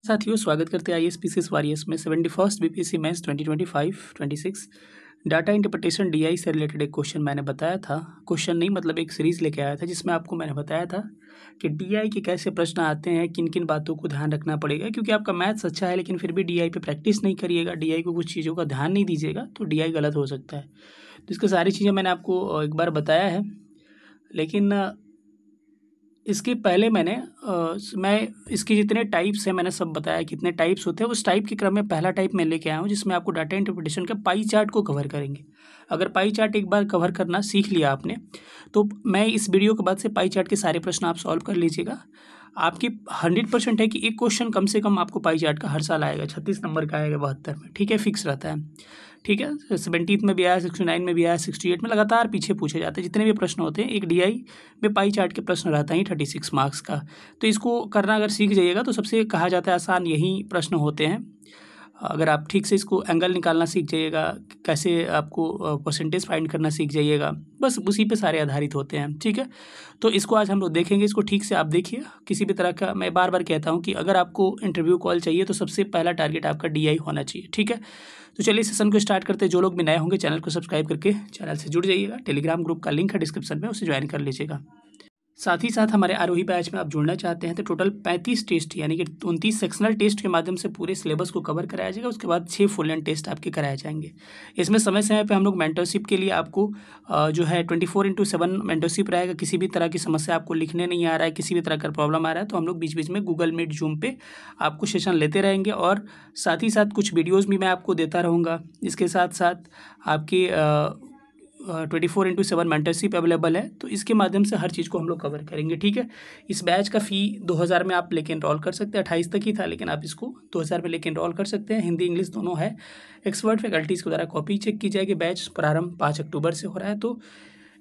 साथियों, स्वागत करते हैं ISPCS वारियर्स में 71st BPSC mains 2025-26 data interpretation DI से रिलेटेड एक क्वेश्चन मैंने बताया था। क्वेश्चन नहीं मतलब एक सीरीज़ लेके आया था जिसमें आपको मैंने बताया था कि DI के कैसे प्रश्न आते हैं, किन किन बातों को ध्यान रखना पड़ेगा। क्योंकि आपका मैथ्स अच्छा है लेकिन फिर भी DI पे प्रैक्टिस नहीं करिएगा, DI को कुछ चीज़ों का ध्यान नहीं दीजिएगा तो DI गलत हो सकता है। तो इसकी सारी चीज़ें मैंने आपको एक बार बताया है, लेकिन इसके पहले मैं इसके जितने टाइप्स हैं मैंने सब बताया, कितने टाइप्स होते हैं। उस टाइप के क्रम में पहला टाइप मैं लेके आया हूँ जिसमें आपको डाटा इंटरप्रिटेशन का पाई चार्ट को कवर करेंगे। अगर पाई चार्ट एक बार कवर करना सीख लिया आपने तो मैं इस वीडियो के बाद से पाई चार्ट के सारे प्रश्न आप सॉल्व कर लीजिएगा। आपकी 100% है कि एक क्वेश्चन कम से कम आपको पाई चार्ट का हर साल आएगा, 36 नंबर का आएगा 72 में, ठीक है, फिक्स रहता है, ठीक है। 17 में भी आया, 69 में भी आया, 68 में, लगातार पीछे पूछे जाते हैं जितने भी प्रश्न होते हैं। एक DI में पाई चार्ट के प्रश्न रहता ही 36 मार्क्स का। तो इसको करना अगर सीख जाइएगा तो सबसे कहा जाता है आसान यही प्रश्न होते हैं। अगर आप ठीक से इसको एंगल निकालना सीख जाइएगा, कैसे आपको परसेंटेज फाइंड करना सीख जाइएगा, बस उसी पे सारे आधारित होते हैं, ठीक है। तो इसको आज हम लोग देखेंगे, इसको ठीक से आप देखिए। किसी भी तरह का, मैं बार बार कहता हूँ कि अगर आपको इंटरव्यू कॉल चाहिए तो सबसे पहला टारगेट आपका DI होना चाहिए, ठीक है। तो चलिए सेशन को स्टार्ट करते हैं। जो लोग भी नए होंगे चैनल को सब्सक्राइब करके चैनल से जुड़ जाइएगा। टेलीग्राम ग्रुप का लिंक है डिस्क्रिप्शन में, उसे ज्वाइन कर लीजिएगा। साथ ही साथ हमारे आरोही बैच में आप जुड़ना चाहते हैं तो टोटल 35 टेस्ट यानी कि 29 सेक्शनल टेस्ट के माध्यम से पूरे सिलेबस को कवर कराया जाएगा। उसके बाद 6 फुल एंड टेस्ट आपके कराए जाएंगे। इसमें समय समय पे हम लोग मेंटरशिप के लिए आपको जो है 24/7 मेंटरशिप रहेगा। किसी भी तरह की समस्या आपको लिखने नहीं आ रहा है, किसी भी तरह का प्रॉब्लम आ रहा है तो हम लोग बीच बीच में गूगल मीट, जूम पे आपको सेशन लेते रहेंगे। और साथ ही साथ कुछ वीडियोज़ भी मैं आपको देता रहूँगा। इसके साथ साथ आपकी 24/7 मेंटरशिप अवेलेबल है, तो इसके माध्यम से हर चीज़ को हम लोग कवर करेंगे, ठीक है। इस बैच का फ़ी 2000 में आप लेके इनरोल कर सकते हैं। 28 तक ही था लेकिन आप इसको 2000 में लेके इनरोल कर सकते हैं। हिंदी इंग्लिश दोनों है। एक्सपर्ट फैकल्टीज़ के द्वारा कॉपी चेक की जाएगी। बैच प्रारंभ 5 अक्टूबर से हो रहा है। तो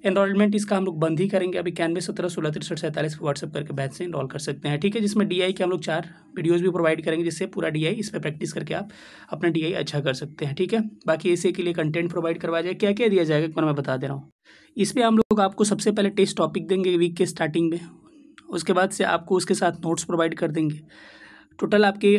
एनरोलमेंट इसका हम लोग बंद ही करेंगे अभी। 91 17 16 63 47 पर व्हाट्सअप करके बैच से इनरोल कर सकते हैं, ठीक है। जिसमें DI के हम लोग 4 वीडियोज़ भी प्रोवाइड करेंगे जिससे पूरा DI इस पर प्रैक्टिस करके आप अपना DI अच्छा कर सकते हैं, ठीक है। बाकी ऐसे के लिए कंटेंट प्रोवाइड करवाया जाए, क्या क्या दिया जाएगा एक बार मैं बता दे रहा हूँ। इसमें हम लोग आपको सबसे पहले टेस्ट टॉपिक देंगे वीक के स्टार्टिंग में। उसके बाद से आपको उसके साथ नोट्स प्रोवाइड कर देंगे। टोटल आपके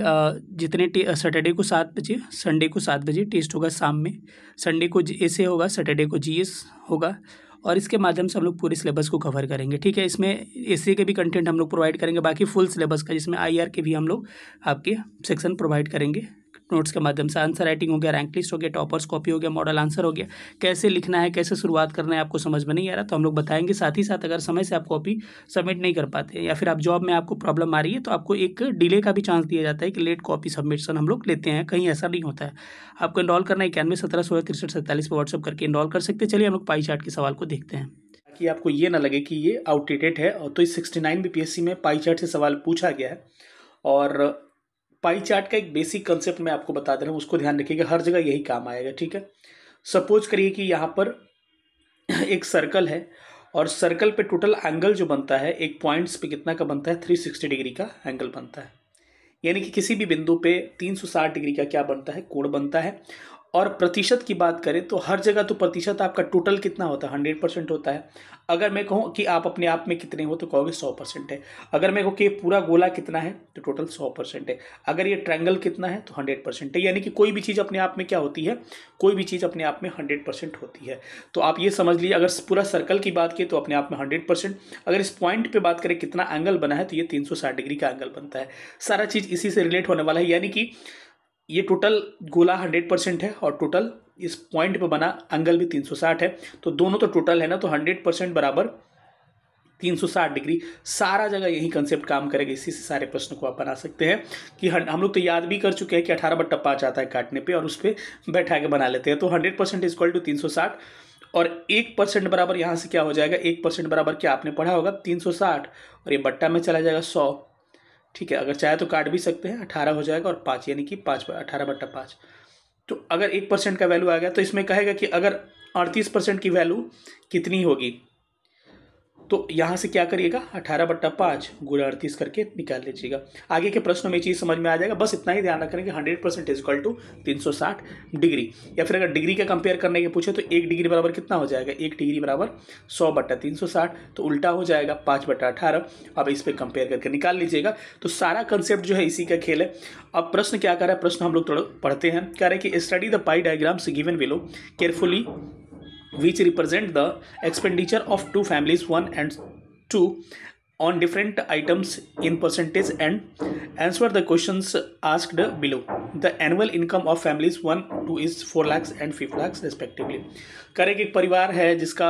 जितने सैटरडे को 7 बजे, संडे को 7 बजे टेस्ट होगा शाम में। संडे को ऐसे होगा, सैटरडे को GS होगा। और इसके माध्यम से हम लोग पूरे सिलेबस को कवर करेंगे, ठीक है। इसमें ऐसे के भी कंटेंट हम लोग प्रोवाइड करेंगे, बाकी फुल सिलेबस का जिसमें IR के भी हम लोग आपके सेक्शन प्रोवाइड करेंगे नोट्स के माध्यम से। आंसर राइटिंग हो गया, रैंक लिस्ट हो गया, टॉपर्स कॉपी हो गया, मॉडल आंसर हो गया। कैसे लिखना है, कैसे शुरुआत करना है, आपको समझ में नहीं आ रहा तो हम लोग बताएंगे। साथ ही साथ अगर समय से आप कॉपी सबमिट नहीं कर पाते या फिर आप जॉब में आपको प्रॉब्लम आ रही है तो आपको एक डिले का भी चांस दिया जाता है कि लेट कॉपी सबमिशन हम लोग लेते हैं, कहीं ऐसा नहीं होता है। आपको इनरोल करना है 91 17 16 63 47 पर व्हाट्सअप करके इनरोल कर सकते हैं। चलिए हम लोग पाई चार्ट के सवाल को देखते हैं ताकि आपको ये ना लगे कि ये आउटडेटेड है। और तो इस 69 BPSC में पाई चार्ट से सवाल पूछा गया है। और पाई चार्ट का एक बेसिक कंसेप्ट मैं आपको बता दे रहा हूँ, उसको ध्यान रखिएगा, हर जगह यही काम आएगा, ठीक है। सपोज करिए कि यहाँ पर एक सर्कल है और सर्कल पे टोटल एंगल जो बनता है एक पॉइंट्स पे कितना का बनता है, 360 डिग्री का एंगल बनता है। यानी कि किसी भी बिंदु पे 360 डिग्री का क्या बनता है, कोण बनता है। और प्रतिशत की बात करें तो हर जगह तो प्रतिशत आपका टोटल कितना होता है, 100% होता है। अगर मैं कहूँ कि आप अपने आप में कितने हो तो कहोगे 100% है। अगर मैं कहूँ कि पूरा गोला कितना है तो टोटल 100% है। अगर ये ट्रायंगल कितना है तो 100% है। यानी कि कोई भी चीज़ अपने आप में क्या होती है, कोई भी चीज़ अपने आप में 100% होती है। तो आप ये समझ लीजिए, अगर पूरा सर्कल की बात की तो अपने आप में 100%। अगर इस पॉइंट पे बात करें कितना एंगल बना है तो ये 360 डिग्री का एंगल बनता है। सारा चीज़ इसी से रिलेट होने वाला है। यानी कि ये टोटल गोला 100% है और टोटल इस पॉइंट पे बना एंगल भी 360 है। तो दोनों तो टोटल है ना, तो 100% बराबर 360 डिग्री। सारा जगह यही कंसेप्ट काम करेगा। इसी से सारे प्रश्न को आप बना सकते हैं कि हम लोग तो याद भी कर चुके हैं कि 18/5 आता है काटने पे और उस पर बैठा के बना लेते हैं। तो 100% इक्वल टू 360 और 1% बराबर यहाँ से क्या हो जाएगा, 1% बराबर क्या आपने पढ़ा होगा 360 और ये बट्टा में चला जाएगा 100, ठीक है। अगर चाहे तो काट भी सकते हैं, 18 हो जाएगा और 5 यानी कि 18/5। तो अगर 1% का वैल्यू आ गया तो इसमें कहेगा कि अगर 38% की वैल्यू कितनी होगी, तो यहाँ से क्या करिएगा 18/5 गुणा 38 करके निकाल लीजिएगा। आगे के प्रश्नों में चीज़ समझ में आ जाएगा, बस इतना ही ध्यान रखें कि 100% इज इक्वल टू 360 डिग्री। या फिर अगर डिग्री का कंपेयर करने के पूछे तो 1 डिग्री बराबर कितना हो जाएगा, 1 डिग्री बराबर 100/360, तो उल्टा हो जाएगा 5/18। अब इस पर कंपेयर करके निकाल लीजिएगा। तो सारा कंसेप्ट जो है इसी का खेल है। अब प्रश्न क्या कर रहा है, प्रश्न हम लोग थोड़ा पढ़ते हैं। कह रहे हैं कि study the pi diagrams given below carefully which represent the expenditure of two families 1 and 2 on different items in percentage and answer the questions asked below. The annual income of families 1 2 is 4 lakhs and 5 lakhs respectively. करें एक परिवार है जिसका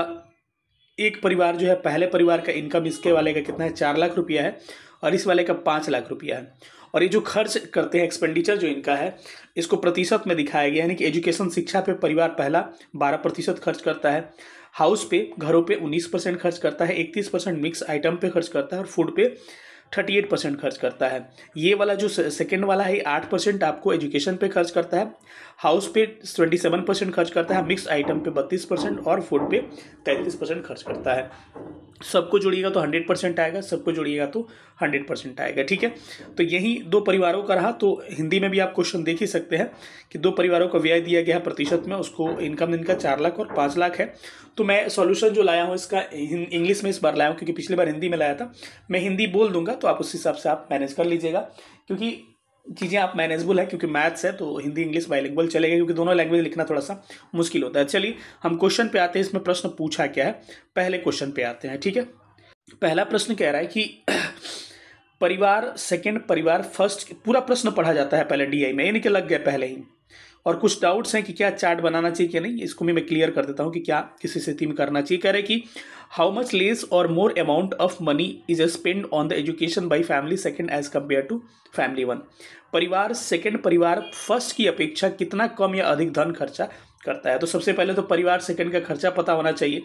एक परिवार जो है, पहले परिवार का इनकम इसके वाले का कितना है 4 लाख रुपया है और इस वाले का 5 लाख रुपया है। और ये जो खर्च करते हैं एक्सपेंडिचर जो इनका है इसको प्रतिशत में दिखाया गया, यानी कि एजुकेशन शिक्षा पे परिवार पहला 12% खर्च करता है, हाउस पे घरों पे 19% खर्च करता है, 31% मिक्स आइटम पे खर्च करता है और फूड पे 38% खर्च करता है। ये वाला जो सेकेंड वाला है 8% आपको एजुकेशन पे खर्च करता है, हाउस पे 27% खर्च करता है, मिक्स आइटम पे 32% और फूड पे 33% खर्च करता है। सबको जोड़िएगा तो 100% आएगा, सबको जोड़िएगा तो 100% आएगा। ठीक है, तो यही दो परिवारों का रहा। तो हिंदी में भी आप क्वेश्चन देख ही सकते हैं कि दो परिवारों का व्यय दिया गया है प्रतिशत में, उसको इनकम इनका 4 लाख और 5 लाख है। तो मैं सॉल्यूशन जो लाया हूँ इसका इंग्लिश में इस बार लाया हूँ, क्योंकि पिछली बार हिंदी में लाया था। मैं हिंदी बोल दूंगा तो आप उस हिसाब से आप मैनेज कर लीजिएगा, क्योंकि चीज़ें आप मैनेजेबल है, क्योंकि मैथ्स है तो हिंदी इंग्लिश बाइलिंगुअल चलेगा, क्योंकि दोनों लैंग्वेज लिखना थोड़ा सा मुश्किल होता है। चलिए हम क्वेश्चन पे आते हैं, इसमें प्रश्न पूछा क्या है, पहले क्वेश्चन पे आते हैं। ठीक है, पहला प्रश्न कह रहा है कि परिवार सेकंड परिवार फर्स्ट, पूरा प्रश्न पढ़ा जाता है पहले डीआई में, यानी कि लग गया पहले ही। और कुछ डाउट्स हैं कि क्या चार्ट बनाना चाहिए कि नहीं, इसको भी मैं क्लियर कर देता हूं कि क्या किसी स्थिति में करना चाहिए। कह रहे कि हाउ मच लेस और more amount of money is spend on the education by family second as compare to family one. परिवार सेकंड परिवार फर्स्ट की अपेक्षा कितना कम या अधिक धन खर्चा करता है। तो सबसे पहले तो परिवार सेकंड का खर्चा पता होना चाहिए,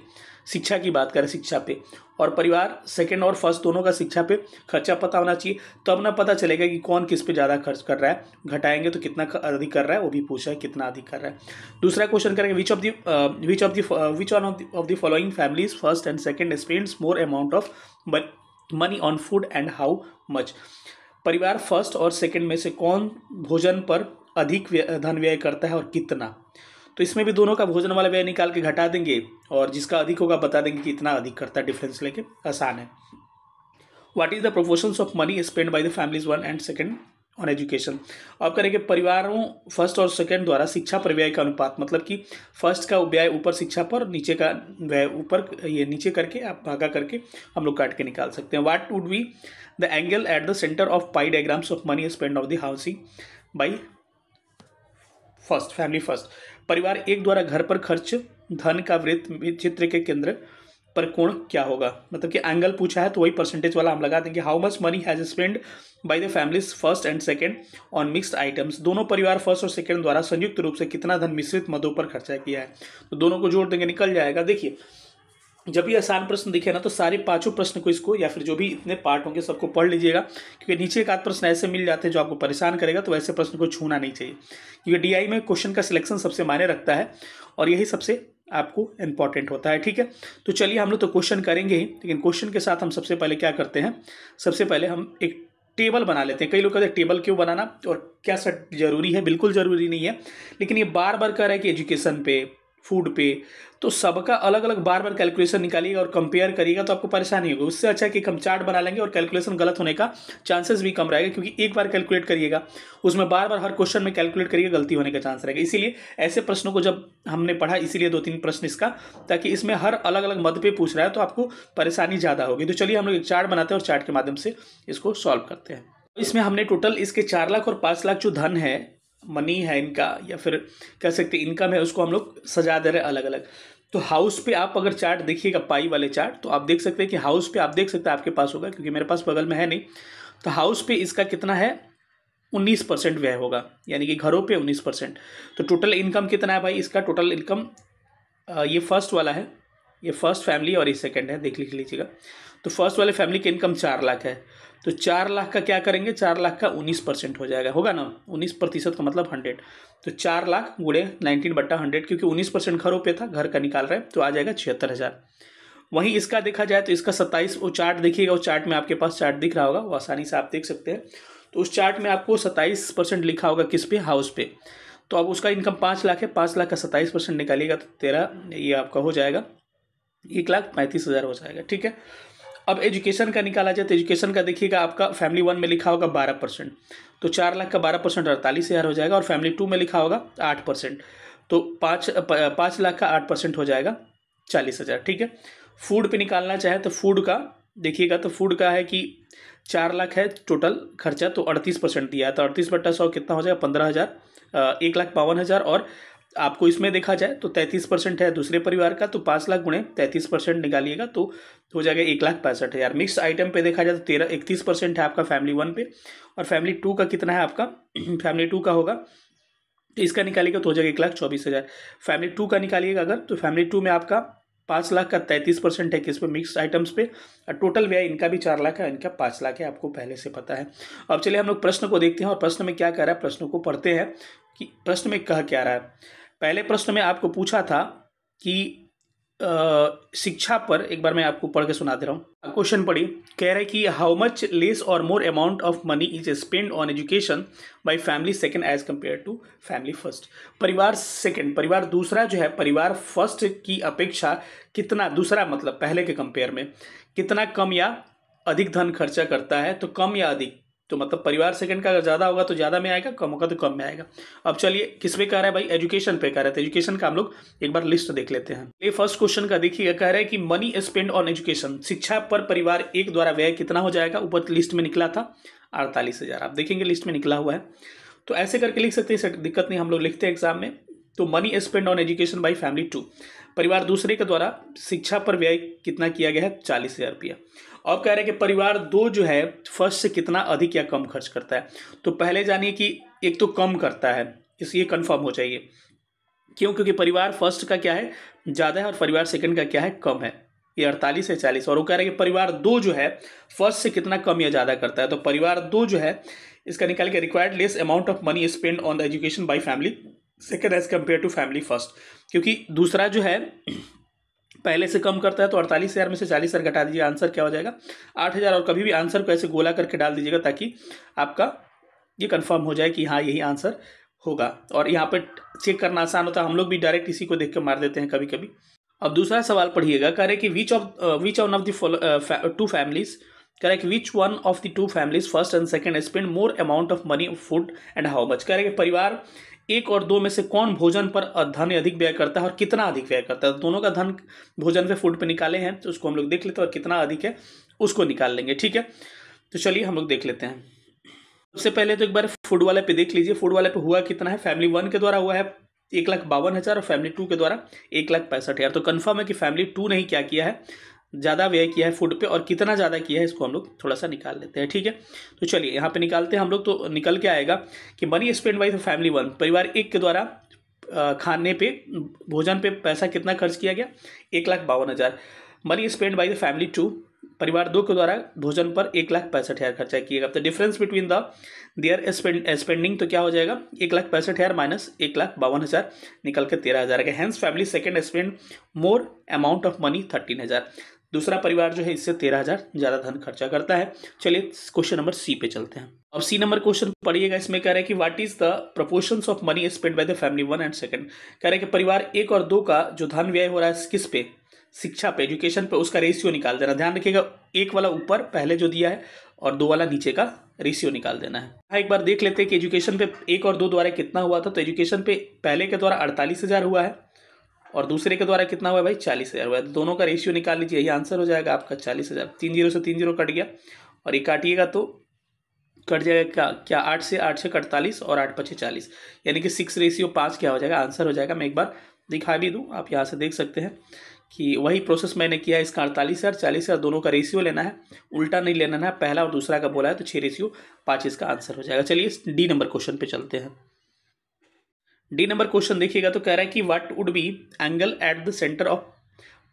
शिक्षा की बात करें शिक्षा पे, और परिवार सेकंड और फर्स्ट दोनों का शिक्षा पे खर्चा पता होना चाहिए, तब ना पता चलेगा कि कौन किस पे ज़्यादा खर्च कर रहा है। घटाएंगे तो कितना अधिक कर रहा है, वो भी पूछा है कितना अधिक कर रहा है। दूसरा क्वेश्चन करेंगे which one of the following families first and second spends more amount of money on food and how much. परिवार फर्स्ट और सेकंड में से कौन भोजन पर अधिक धन व्यय करता है और कितना। तो इसमें भी दोनों का भोजन वाला व्यय निकाल के घटा देंगे और जिसका अधिक होगा बता देंगे कि इतना अधिक करता है, डिफरेंस लेके आसान है। What is the proportions of money spend by the families one and second on education. अब करेंगे परिवारों फर्स्ट और सेकंड द्वारा शिक्षा पर व्यय का अनुपात, मतलब कि फर्स्ट का व्यय ऊपर शिक्षा पर, नीचे का व्यय ऊपर, ये नीचे करके आप भागा करके हम लोग काट के निकाल सकते हैं। What would be the angle at the centre of pi diagrams of money spend of the housing by first family first. परिवार एक द्वारा घर पर खर्च धन का वृत्त चित्र के केंद्र पर कोण क्या होगा, मतलब कि एंगल पूछा है तो वही परसेंटेज वाला हम लगा देंगे। How much money has spend by the families first and second on mixed items. दोनों परिवार फर्स्ट और सेकंड द्वारा संयुक्त रूप से कितना धन मिश्रित मदों पर खर्चा किया है, तो दोनों को जोड़ देंगे निकल जाएगा। देखिए जब भी आसान प्रश्न दिखे ना तो सारे पांचों प्रश्न को इसको या फिर जो भी इतने पार्ट होंगे सबको पढ़ लीजिएगा, क्योंकि नीचे एक आध प्रश्न ऐसे मिल जाते हैं जो आपको परेशान करेगा, तो वैसे प्रश्न को छूना नहीं चाहिए, क्योंकि डीआई में क्वेश्चन का सिलेक्शन सबसे मायने रखता है और यही सबसे आपको इंपॉर्टेंट होता है। ठीक है, तो चलिए हम लोग तो क्वेश्चन करेंगे ही, लेकिन क्वेश्चन के साथ हम सबसे पहले क्या करते हैं, सबसे पहले हम एक टेबल बना लेते हैं। कई लोग कहते हैं टेबल क्यों बनाना और क्या सर जरूरी है, बिल्कुल जरूरी नहीं है, लेकिन ये बार बार कह रहा है कि एजुकेशन पे फूड पे, तो सबका अलग अलग बार बार कैलकुलेशन निकालिएगा और कंपेयर करिएगा तो आपको परेशानी होगी। उससे अच्छा है कि हम चार्ट बना लेंगे और कैलकुलेशन गलत होने का चांसेस भी कम रहेगा, क्योंकि एक बार कैलकुलेट करिएगा उसमें बार बार हर क्वेश्चन में कैलकुलेट करिएगा, गलती होने का चांस रहेगा। इसीलिए ऐसे प्रश्नों को जब हमने पढ़ा, इसीलिए 2-3 प्रश्न इसका, ताकि इसमें हर अलग अलग मद पे पूछ रहा है तो आपको परेशानी ज़्यादा होगी। तो चलिए हम लोग एक चार्ट बनाते हैं और चार्ट के माध्यम से इसको सॉल्व करते हैं। इसमें हमने टोटल इसके 4 लाख और 5 लाख जो धन है, मनी है इनका, या फिर कह सकते इनकम है, उसको हम लोग सजा दे रहे हैं अलग अलग। तो हाउस पे आप अगर चार्ट देखिएगा, पाई वाले चार्ट, तो आप देख सकते हैं कि हाउस पे आप देख सकते हैं आपके पास होगा, क्योंकि मेरे पास बगल में है नहीं। तो हाउस पे इसका कितना है 19% व्यय होगा, यानी कि घरों पे 19%। तो टोटल इनकम कितना है भाई, इसका टोटल इनकम ये फर्स्ट वाला है, ये फर्स्ट फैमिली और ये सेकंड है, देख लिख लीजिएगा। तो फर्स्ट वाले फैमिली की इनकम 4 लाख है, तो 4 लाख का क्या करेंगे, 4 लाख का 19% हो जाएगा, होगा ना, 19% का मतलब 100। तो 4 लाख गुणे 19/100, क्योंकि 19% घरों पे था, घर का निकाल रहे हैं, तो आ जाएगा 76,000। वहीं इसका देखा जाए तो इसका 27, वो चार्ट देखिएगा, उस चार्ट में आपके पास चार्ट दिख रहा होगा, वो आसानी से आप देख सकते हैं। तो उस चार्ट में आपको 27% लिखा होगा किस पे, हाउस पे। तो अब उसका इनकम 5 लाख है, 5 लाख का 27% निकालिएगा तो 13, ये आपका हो जाएगा 1,35,000 हो जाएगा, ठीक है। अब एजुकेशन का निकाला जाए तो एजुकेशन का देखिएगा, आपका फैमिली 1 में लिखा होगा 12%, तो 4 लाख का 12% 48,000 हो जाएगा। और फैमिली 2 में लिखा होगा 8%, तो 5 लाख का 8% हो जाएगा 40,000, ठीक है। फूड पे निकालना चाहे तो फूड का देखिएगा, तो फूड का है कि 4 लाख है टोटल खर्चा, तो 38% दिया है, तो 38/100 कितना हो जाएगा, 15,000, 1,52,000। और आपको इसमें देखा जाए तो 33% है दूसरे परिवार का, तो 5 लाख गुणे 33% निकालिएगा तो हो जाएगा 1,65,000। मिक्स आइटम पे देखा जाए तो 31% है आपका फैमिली 1 पे, और फैमिली 2 का कितना है आपका, फैमिली 2 का होगा तो इसका निकालिएगा तो हो जाएगा 1,24,000। फैमिली 2 का निकालिएगा अगर, तो फैमिली 2 में आपका 5 लाख का 33% है किस पे, मिक्स आइटम्स पे। और टोटल व्यय इनका भी 4 लाख है, इनका 5 लाख है, आपको पहले से पता है। अब चलिए हम लोग प्रश्न को देखते हैं और प्रश्न में क्या कह रहा है, प्रश्नों को पढ़ते हैं कि प्रश्न में कह क्या रहा है। पहले प्रश्न में आपको पूछा था कि शिक्षा पर, एक बार मैं आपको पढ़ के सुना दे रहा हूँ। क्वेश्चन पढ़िए, कह रहा है कि हाउ मच लेस और more amount of money is spend on education by family second as compare to family first. परिवार सेकंड, परिवार दूसरा जो है, परिवार फर्स्ट की अपेक्षा कितना, दूसरा मतलब पहले के कंपेयर में कितना कम या अधिक धन खर्चा करता है, तो कम या अधिक, तो मतलब परिवार सेकंड का अगर ज़्यादा होगा तो ज़्यादा में आएगा, कम होगा तो कम में आएगा। अब चलिए किस पे कह रहा है भाई, एजुकेशन पे कह रहा है, तो एजुकेशन का हम लोग एक बार लिस्ट देख लेते हैं। ये फर्स्ट क्वेश्चन का देखिएगा, कह रहा है कि मनी स्पेंड ऑन एजुकेशन, शिक्षा पर परिवार एक द्वारा व्यय कितना हो जाएगा। ऊपर लिस्ट में निकला था 48,000, आप देखेंगे लिस्ट में निकला हुआ है, तो ऐसे करके लिख सकते हैं, दिक्कत नहीं, हम लोग लिखते हैं एग्जाम में। तो money spend on education by family 2, परिवार दूसरे के द्वारा शिक्षा पर व्यय कितना किया गया है, 40,000 रुपया। और कह रहे हैं कि परिवार 2 जो है फर्स्ट से कितना अधिक या कम खर्च करता है। तो पहले जानिए कि एक तो कम करता है, इसलिए कंफर्म हो जाइए, क्यों, क्योंकि परिवार फर्स्ट का क्या है, ज़्यादा है, और परिवार सेकंड का क्या है, कम है। ये 48 है 40। और वो कह रहे हैं कि परिवार 2 जो है फर्स्ट से कितना कम या ज़्यादा करता है। तो परिवार 2 जो है इसका निकाल के, required less amount of money spend on the education by family second as compare to family first, क्योंकि दूसरा जो है पहले से कम करता है। तो 48,000 में से 40,000 घटा दीजिए, आंसर क्या हो जाएगा, 8,000। और कभी भी आंसर को ऐसे गोला करके डाल दीजिएगा ताकि आपका ये कंफर्म हो जाए कि हाँ यही आंसर होगा। और यहाँ पे चेक करना आसान होता है, हम लोग भी डायरेक्ट इसी को देख के मार देते हैं कभी कभी। अब दूसरा सवाल पढ़िएगा, कह रहे कि which one of the 2 families, कह रहे कि which one of the 2 families first and second spend more amount of money food and how much. कह रहे कि परिवार 1 और 2 में से कौन भोजन पर धन अधिक व्यय करता है और कितना अधिक व्यय करता है। दोनों का धन भोजन पे, फूड पे निकाले हैं, तो उसको हम लोग देख लेते हैं, और कितना अधिक है उसको निकाल लेंगे, ठीक है। तो चलिए हम लोग देख लेते हैं। सबसे पहले तो एक बार फूड वाले पे देख लीजिए, फूड वाले पे हुआ कितना है, फैमिली 1 के द्वारा हुआ है 1,52,000 और फैमिली 2 के द्वारा 1,65,000। तो कंफर्म है कि फैमिली 2 ने ही क्या किया है, ज़्यादा व्यय किया है फूड पे, और कितना ज़्यादा किया है इसको हम लोग थोड़ा सा निकाल लेते हैं, ठीक है। तो चलिए यहाँ पे निकालते हैं हम लोग, तो निकल के आएगा कि मनी स्पेंड बाई फैमिली 1, परिवार 1 के द्वारा खाने पे, भोजन पे पैसा कितना खर्च किया गया, 1,52,000। Money spend by the family 2, परिवार 2 के द्वारा भोजन पर 1,65,000 खर्चा किएगा। तो difference between the their spending तो क्या हो जाएगा, 1,65,000 माइनस 1,52,000 निकल के 13,000 का। Hence family second spend more amount of money 13,000। दूसरा परिवार जो है इससे 13,000 ज़्यादा धन खर्चा करता है। चलिए क्वेश्चन नंबर सी पे चलते हैं। अब सी नंबर क्वेश्चन पढ़िएगा, इसमें कह रहे हैं कि what is the proportions of money spend by the family 1 and second. कह रहे हैं कि परिवार 1 और 2 का जो धन व्यय हो रहा है किस पे, शिक्षा पे, एजुकेशन पे, उसका रेशियो निकाल देना। ध्यान रखिएगा 1 वाला ऊपर पहले जो दिया है और 2 वाला नीचे का रेशियो निकाल देना है। एक बार देख लेते हैं कि एजुकेशन पे 1 और 2 द्वारा कितना हुआ था। तो एजुकेशन पे पहले के द्वारा 48,000 हुआ है और दूसरे के द्वारा कितना हुआ है भाई, 40,000 हुआ है। तो दोनों का रेशियो निकाल लीजिए, यही आंसर हो जाएगा आपका 40,000। 3 0 से 3 0 कट गया, और ये काटिएगा तो कट जाएगा क्या 8 से 48 और 8 5 40, यानी कि 6:5 क्या हो जाएगा, आंसर हो जाएगा। मैं एक बार दिखा भी दूँ, आप यहाँ से देख सकते हैं कि वही प्रोसेस मैंने किया है। इसका 48,000 40,000 दोनों का रेशियो लेना है, उल्टा नहीं लेना है, पहला और दूसरा का बोला है तो 6:5 इसका आंसर हो जाएगा। चलिए डी नंबर क्वेश्चन पे चलते हैं। डी नंबर क्वेश्चन देखिएगा तो कह रहा है कि what would be angle at the centre of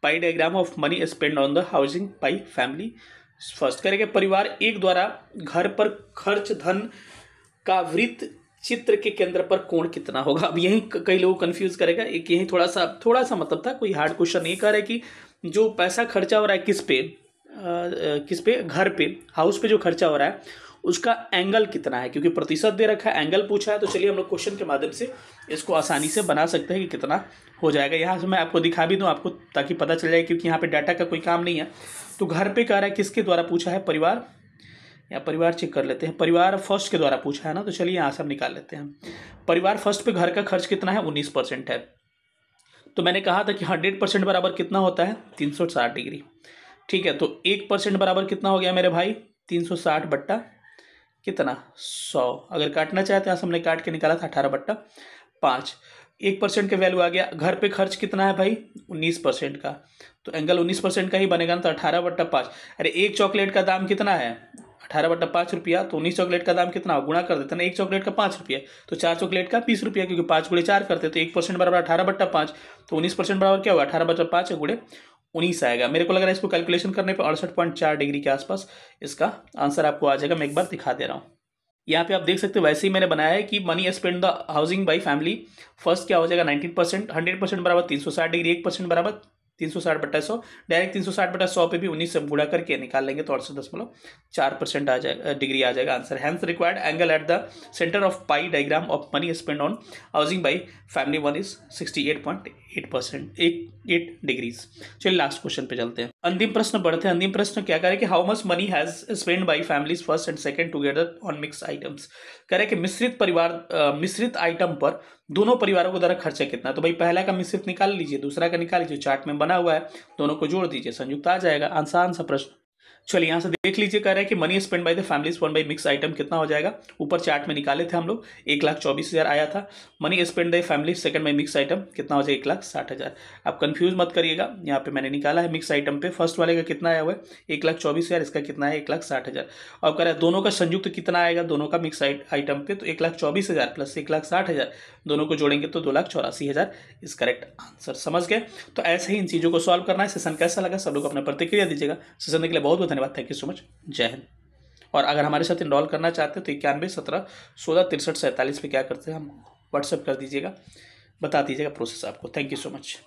pie diagram of money spend on the housing pi family first. कह रहे कि परिवार 1 द्वारा घर पर खर्च धन का वृत्त चित्र के केंद्र पर कोण कितना होगा। अब यही कई लोग कंफ्यूज करेगा, एक यही थोड़ा सा मतलब था, कोई हार्ड क्वेश्चन नहीं। कह रहे कि जो पैसा खर्चा हो रहा है किस पे, घर पे, हाउस पे जो खर्चा हो रहा है उसका एंगल कितना है, क्योंकि प्रतिशत दे रखा है, एंगल पूछा है। तो चलिए हम लोग क्वेश्चन के माध्यम से इसको आसानी से बना सकते हैं कि कितना हो जाएगा। यहाँ से मैं आपको दिखा भी दूँ आपको, ताकि पता चल जाए, क्योंकि यहाँ पे डाटा का कोई काम नहीं है। तो घर पे कह रहा है किसके द्वारा पूछा है, परिवार, या परिवार चेक कर लेते हैं, परिवार फर्स्ट के द्वारा पूछा है ना, तो चलिए यहाँ से हम निकाल लेते हैं। परिवार फर्स्ट पे घर का खर्च कितना है, 19% है। तो मैंने कहा था कि 100% बराबर कितना होता है, 360 डिग्री। ठीक है, तो 1% बराबर कितना हो गया मेरे भाई, 360 बट्टा कितना, 100। अगर काटना चाहते हैं, हमने काट के निकाला था 18/5। 1% का वैल्यू आ गया। घर पे खर्च कितना है भाई, 19% का, तो एंगल 19% का ही बनेगा ना, तो 18/5। अरे एक चॉकलेट का दाम कितना है, 18/5 रुपया, तो 19 चॉकलेट का दाम कितना, गुणा कर देते ना, एक चॉकलेट का 5 रुपये, तो 4 चॉकलेट का 20 रुपया, क्योंकि 5 गुणे 4 करते, तो 1% बराबर 18/5, तो 19% बराबर क्या होगा, 18/5 गुणे 19 आएगा। मेरे को लग रहा है इसको कैलकुलेशन करने पर 68.4 डिग्री के आसपास इसका आंसर आपको आ जाएगा। मैं एक बार दिखा दे रहा हूँ। यहाँ पे आप देख सकते हो, वैसे ही मैंने बनाया है कि money spend the housing by family first क्या हो जाएगा, 19%, 100% बराबर 360 डिग्री, 1% बराबर 360/100, डायरेक्ट 360/100 पे भी 19 से गुणा करके निकाल लेंगे तो 68.4% आ जाएगा, डिग्री आ जाएगा answer. Hence required angle at the centre of pie diagram of money spend on housing by family 1 is 68.8%, 8 degrees. चलिए लास्ट क्वेश्चन पे चलते हैं। अंतिम प्रश्न पढ़ते हैं। अंतिम प्रश्न क्या कह रहे हैं कि how much money has spend by families first and second together on mix items. कह रहे हैं कि मिश्रित आइटम पर दोनों परिवारों को द्वारा खर्चा कितना है। तो भाई पहला का मिश्रित निकाल लीजिए, दूसरा का निकाल लीजिए, चार्ट में बना हुआ है, दोनों को जोड़ दीजिए, संयुक्त आ जाएगा। आसान सा प्रश्न। चलिए यहाँ से देख लीजिए, कह रहे हैं कि money spend by the families one by mix item कितना हो जाएगा। ऊपर चार्ट में निकाले थे हम लोग, 1,24,000 आया था। Money spend by family second by mix item कितना हो जाएगा, 1,60,000। आप कंफ्यूज मत करिएगा, यहाँ पे मैंने निकाला है मिक्स आइटम पे, फर्स्ट वाले का कितना आया हुआ है 1,24,000, इसका कितना है 1,60,000। और कह रहा है दोनों का संयुक्त कितना आएगा, दोनों का मिक्स आइटम पे, तो 1,24,000 प्लस 1,60,000, दोनों को जोड़ेंगे तो 2,84,000 इस करेक्ट आंसर। समझ गए? तो ऐसे ही इन चीज़ों को सॉल्व करना है। सेशन कैसा लगा सब लोग अपना प्रतिक्रिया दीजिएगा। सेशन देखने के लिए बहुत बहुत धन्यवाद, थैंक यू सो मच, जय हिंद। और अगर हमारे साथ इनरोल करना चाहते हैं तो 91 17 16 63 47 पे क्या करते हैं हम व्हाट्सएप कर दीजिएगा, बता दीजिएगा प्रोसेस आपको। Thank you so much.